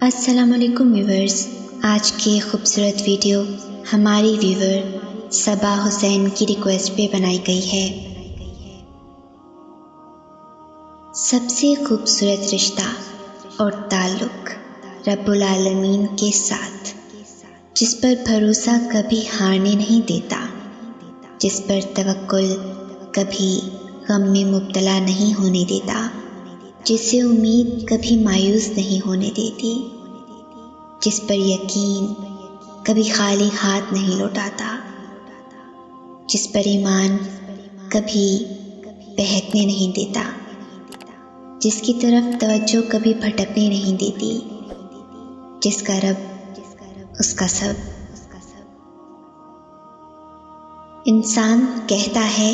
अस्सलामुअलैकुम व्यूवर्स। आज की खूबसूरत वीडियो हमारी व्यूवर सबा हुसैन की रिक्वेस्ट पे बनाई गई है। सबसे खूबसूरत रिश्ता और ताल्लुक़ रब्बुल आलमीन के साथ, जिस पर भरोसा कभी हारने नहीं देता, जिस पर तवक्कुल कभी गम में मुब्तला नहीं होने देता, जिससे उम्मीद कभी मायूस नहीं होने देती, जिस पर यकीन कभी खाली हाथ नहीं लौटाता, जिस पर ईमान कभी बहकने नहीं देता, जिसकी तरफ तवज्जो कभी भटकने नहीं देती, जिसका रब उसका सब। इंसान कहता है,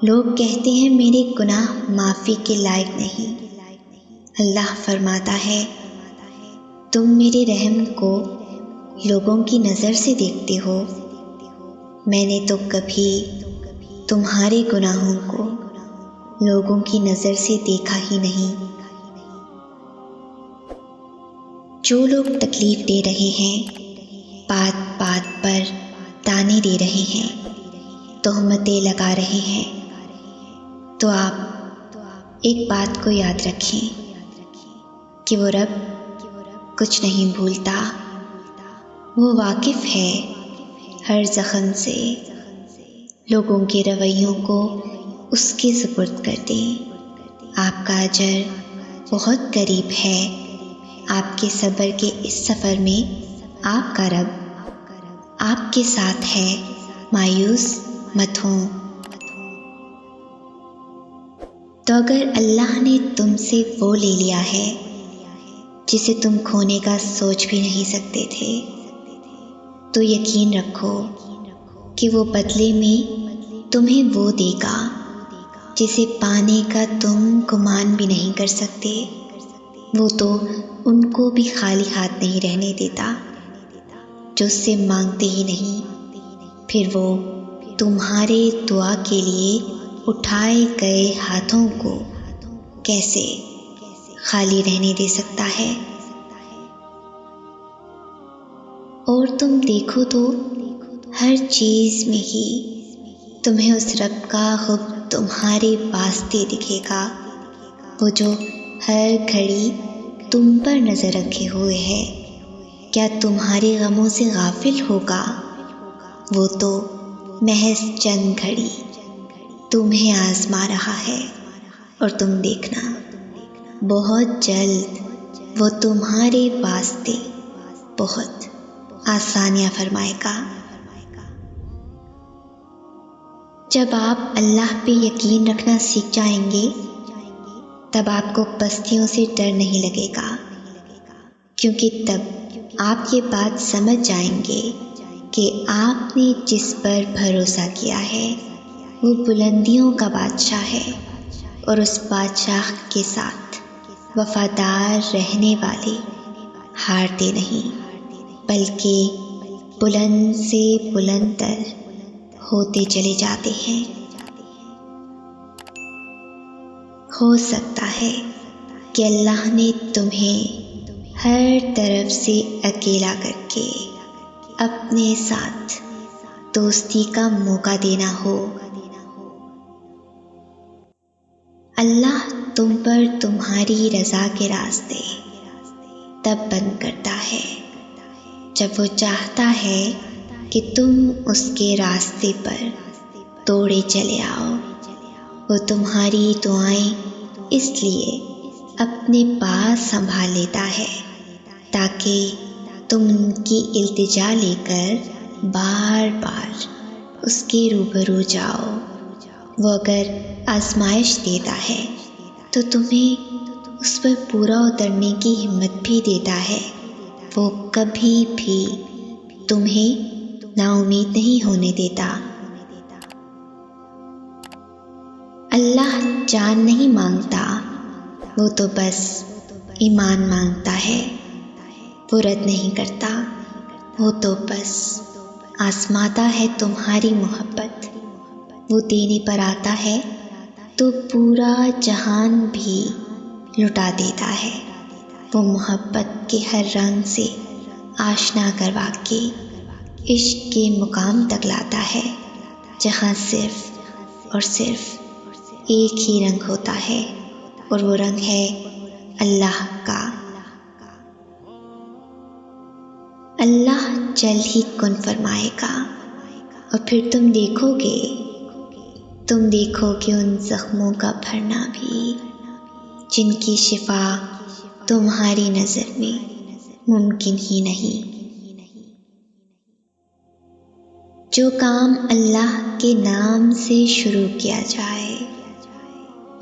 लोग कहते हैं मेरे गुनाह माफ़ी के लायक नहीं। अल्लाह फरमाता है, तुम मेरे रहम को लोगों की नज़र से देखते हो, मैंने तो कभी तुम्हारे गुनाहों को लोगों की नज़र से देखा ही नहीं। जो लोग तकलीफ़ दे रहे हैं, बात बात पर ताने दे रहे हैं, तोहमतें लगा रहे हैं, तो आप एक बात को याद रखें कि वो रब कुछ नहीं भूलता। वो वाकिफ़ है हर ज़ख्म से। लोगों के रवैयों को उसके सुपुर्द कर दें। आपका अजर बहुत करीब है। आपके सब्र के इस सफ़र में आपका रब आपके साथ है। मायूस मत हों। तो अगर अल्लाह ने तुमसे वो ले लिया है जिसे तुम खोने का सोच भी नहीं सकते थे, तो यकीन रखो कि वो बदले में तुम्हें वो देगा जिसे पाने का तुम गुमान भी नहीं कर सकते। वो तो उनको भी खाली हाथ नहीं रहने देता जो उससे मांगते ही नहीं। फिर वो तुम्हारे दुआ के लिए उठाए गए हाथों को कैसे खाली रहने दे सकता है। और तुम देखो तो हर चीज़ में ही तुम्हें उस रब का खुद तुम्हारे वास्ते दिखेगा, वो जो हर घड़ी तुम पर नज़र रखे हुए है। क्या तुम्हारे गमों से गाफिल होगा? वो तो महज चंद घड़ी तुम्हें आजमा रहा है, और तुम देखना बहुत जल्द वो तुम्हारे वास्ते बहुत आसानियाँ फरमाएगा। जब आप अल्लाह पे यकीन रखना सीख जाएंगे, तब आपको पस्तियों से डर नहीं लगेगा, क्योंकि तब आप ये बात समझ जाएंगे कि आपने जिस पर भरोसा किया है वो बुलंदियों का बादशाह है, और उस बादशाह के साथ वफादार रहने वाले हारते नहीं, बल्कि बुलंद से बुलंदतर होते चले जाते हैं। हो सकता है कि अल्लाह ने तुम्हें हर तरफ से अकेला करके अपने साथ दोस्ती का मौका देना हो। अल्लाह तुम पर तुम्हारी रज़ा के रास्ते तब बंद करता है जब वो चाहता है कि तुम उसके रास्ते पर दौड़े चले आओ। वो तुम्हारी दुआएं इसलिए अपने पास संभाल लेता है ताकि तुम उनकी इल्तिजा लेकर बार बार उसके रूबरू जाओ। वो अगर आजमाइश देता है तो तुम्हें उस पर पूरा उतरने की हिम्मत भी देता है। वो कभी भी तुम्हें नाउम्मीद नहीं होने देता। अल्लाह जान नहीं मांगता, वो तो बस ईमान मांगता है। वो रद्द नहीं करता, वो तो बस आजमाता है तुम्हारी मोहब्बत। वो देने पर आता है तो पूरा जहान भी लुटा देता है। वो मोहब्बत के हर रंग से आशना करवा के इश्क के मुकाम तक लाता है, जहाँ सिर्फ और सिर्फ एक ही रंग होता है, और वो रंग है अल्लाह का। अल्लाह जल्द ही कुन फरमाएगा और फिर तुम देखोगे उन जख्मों का भरना भी, जिनकी शिफा तुम्हारी नज़र में मुमकिन ही नहीं। जो काम अल्लाह के नाम से शुरू किया जाए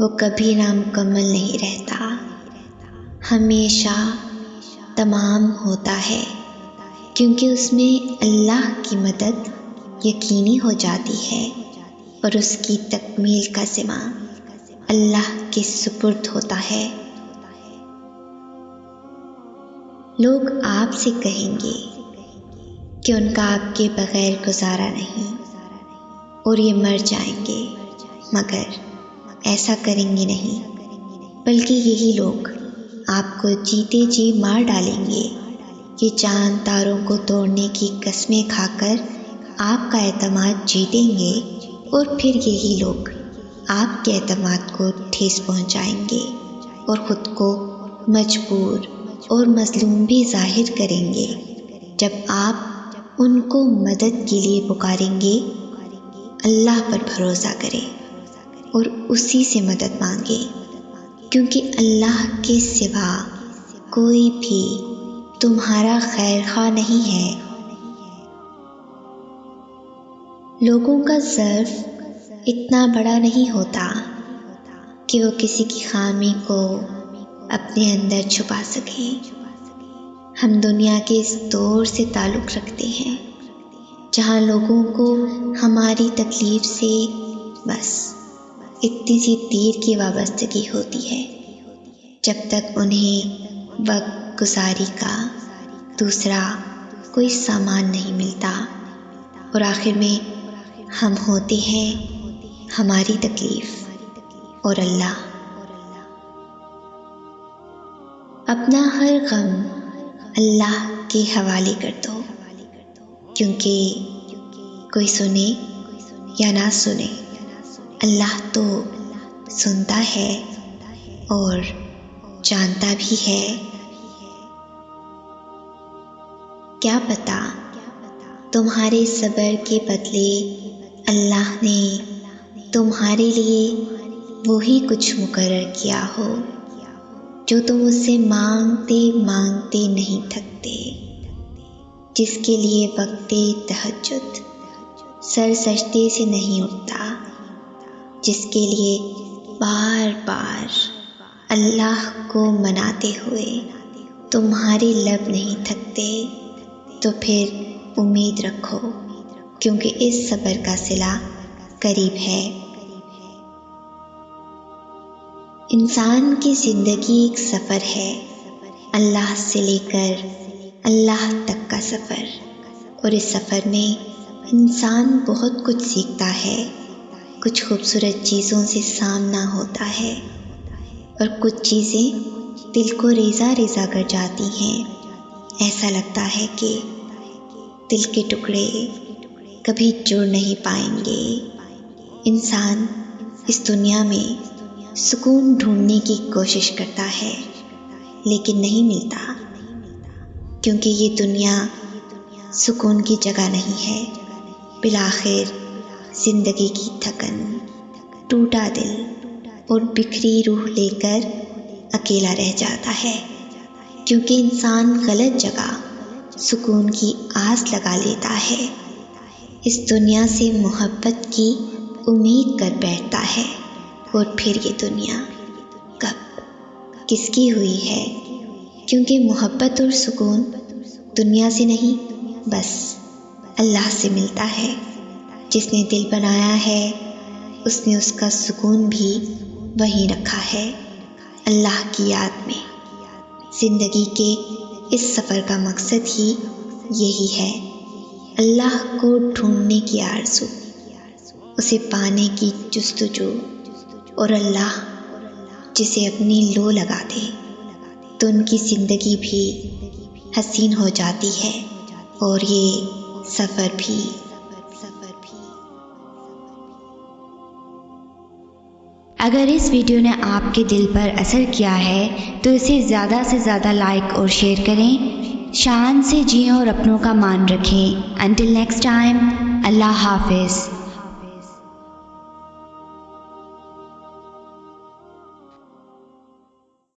वो कभी नामुकम्मल नहीं रहता, हमेशा तमाम होता है, क्योंकि उसमें अल्लाह की मदद यकीनी हो जाती है और उसकी तकमील का ज़िम्मा अल्लाह के सुपुर्द होता है। लोग आपसे कहेंगे कि उनका आपके बगैर गुजारा नहीं और ये मर जाएंगे, मगर ऐसा करेंगे नहीं, बल्कि यही लोग आपको जीते जी मार डालेंगे। ये चांद तारों को तोड़ने की कस्में खाकर आपका एतमाद जीतेंगे और फिर यही लोग आपके एतमाद को ठेस पहुंचाएंगे और ख़ुद को मजबूर और मजलूम भी जाहिर करेंगे। जब आप उनको मदद के लिए पुकारेंगे, अल्लाह पर भरोसा करें और उसी से मदद मांगे, क्योंकि अल्लाह के सिवा कोई भी तुम्हारा खैरख्वाह नहीं है। लोगों का ज़र्फ इतना बड़ा नहीं होता कि वो किसी की खामी को अपने अंदर छुपा सके। हम दुनिया के इस दौर से ताल्लुक़ रखते हैं जहाँ लोगों को हमारी तकलीफ़ से बस इतनी सी देर की वाबस्तगी होती है, जब तक उन्हें वक्त गुजारी का दूसरा कोई सामान नहीं मिलता, और आखिर में हम होते हैं हमारी तकलीफ़ और अल्लाह। अपना हर गम अल्लाह के हवाले कर दो, क्योंकि कोई सुने या ना सुने, अल्लाह तो सुनता है और जानता भी है। क्या पता तुम्हारे सब्र के बदले अल्लाह ने तुम्हारे लिए वही कुछ मुकर्रर किया हो जो तुम उससे मांगते मांगते नहीं थकते, जिसके लिए वक्ते तहज्जुद सर सजदे से नहीं उठता, जिसके लिए बार बार अल्लाह को मनाते हुए तुम्हारे लब नहीं थकते, तो फिर उम्मीद रखो, क्योंकि इस सब्र का सिला करीब है। इंसान की ज़िंदगी एक सफ़र है, अल्लाह से लेकर अल्लाह तक का सफ़र, और इस सफ़र में इंसान बहुत कुछ सीखता है। कुछ खूबसूरत चीज़ों से सामना होता है और कुछ चीज़ें दिल को रेज़ा रेज़ा कर जाती हैं। ऐसा लगता है कि दिल के टुकड़े कभी जुड़ नहीं पाएंगे। इंसान इस दुनिया में सुकून ढूंढने की कोशिश करता है, लेकिन नहीं मिलता, क्योंकि ये दुनिया सुकून की जगह नहीं है। बिलाखिर ज़िंदगी की थकन, टूटा दिल और बिखरी रूह लेकर अकेला रह जाता है, क्योंकि इंसान गलत जगह सुकून की आस लगा लेता है। इस दुनिया से मोहब्बत की उम्मीद कर बैठता है, और फिर ये दुनिया कब किसकी हुई है, क्योंकि मोहब्बत और सुकून दुनिया से नहीं, बस अल्लाह से मिलता है। जिसने दिल बनाया है उसने उसका सुकून भी वहीं रखा है, अल्लाह की याद में। ज़िंदगी के इस सफ़र का मकसद ही यही है, अल्लाह को ढूंढने की आरज़ू, उसे पाने की जुस्तजू, और अल्लाह जिसे अपनी लो लगा दे, तो उनकी ज़िंदगी भी हसीन हो जाती है और ये सफ़र भी। अगर इस वीडियो ने आपके दिल पर असर किया है तो इसे ज़्यादा से ज़्यादा लाइक और शेयर करें। शान से जिएं और अपनों का मान रखें। अंटिल नेक्स्ट टाइम, अल्लाह हाफिज़।